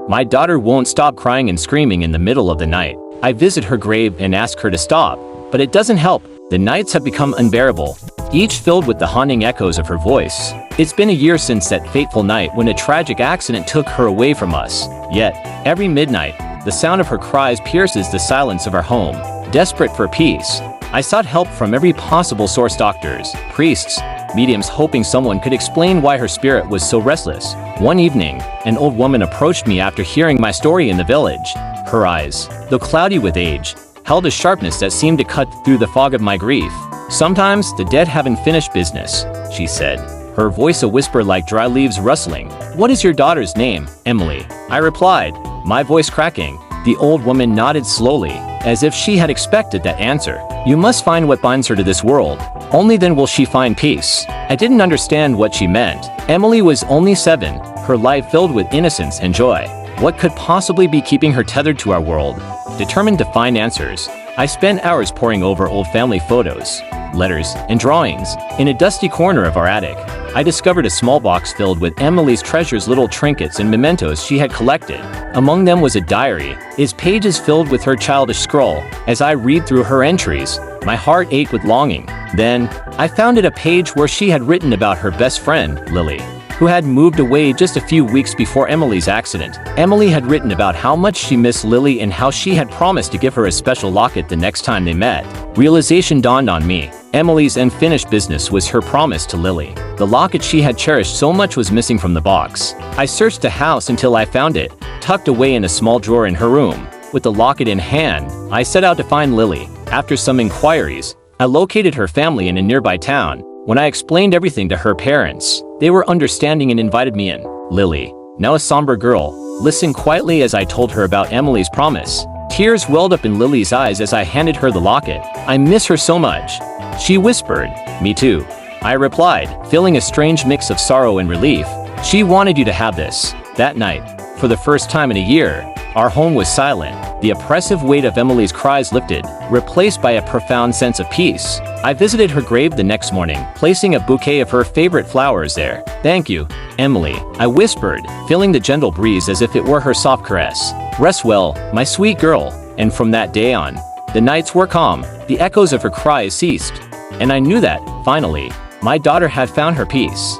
My daughter won't stop crying and screaming in the middle of the night. I visit her grave and ask her to stop, but it doesn't help. The nights have become unbearable, each filled with the haunting echoes of her voice. It's been a year since that fateful night when a tragic accident took her away from us. Yet, every midnight, the sound of her cries pierces the silence of our home. Desperate for peace, I sought help from every possible source: doctors, priests, mediums, hoping someone could explain why her spirit was so restless. One evening, an old woman approached me after hearing my story in the village. Her eyes, though cloudy with age, held a sharpness that seemed to cut through the fog of my grief. "Sometimes the dead haven't finished business," she said, her voice a whisper like dry leaves rustling. "What is your daughter's name?" "Emily," I replied, my voice cracking. The old woman nodded slowly, as if she had expected that answer. "You must find what binds her to this world. Only then will she find peace." I didn't understand what she meant. Emily was only 7, her life filled with innocence and joy. What could possibly be keeping her tethered to our world? Determined to find answers, I spent hours poring over old family photos, letters, and drawings. In a dusty corner of our attic, I discovered a small box filled with Emily's treasures, little trinkets and mementos she had collected. Among them was a diary, its pages filled with her childish scrawl. As I read through her entries, my heart ached with longing. Then, I found a page where she had written about her best friend, Lily, who had moved away just a few weeks before Emily's accident. Emily had written about how much she missed Lily and how she had promised to give her a special locket the next time they met. Realization dawned on me. Emily's unfinished business was her promise to Lily. The locket she had cherished so much was missing from the box. I searched the house until I found it, tucked away in a small drawer in her room. With the locket in hand, I set out to find Lily. After some inquiries, I located her family in a nearby town. When I explained everything to her parents, they were understanding and invited me in. Lily, now a somber girl, listened quietly as I told her about Emily's promise. Tears welled up in Lily's eyes as I handed her the locket. "I miss her so much," she whispered. "Me too," I replied, feeling a strange mix of sorrow and relief. "She wanted you to have this." That night, for the first time in a year, our home was silent. The oppressive weight of Emily's cries lifted, replaced by a profound sense of peace. I visited her grave the next morning, placing a bouquet of her favorite flowers there. "Thank you, Emily," I whispered, feeling the gentle breeze as if it were her soft caress. "Rest well, my sweet girl." And from that day on, the nights were calm, the echoes of her cries ceased, and I knew that, finally, my daughter had found her peace.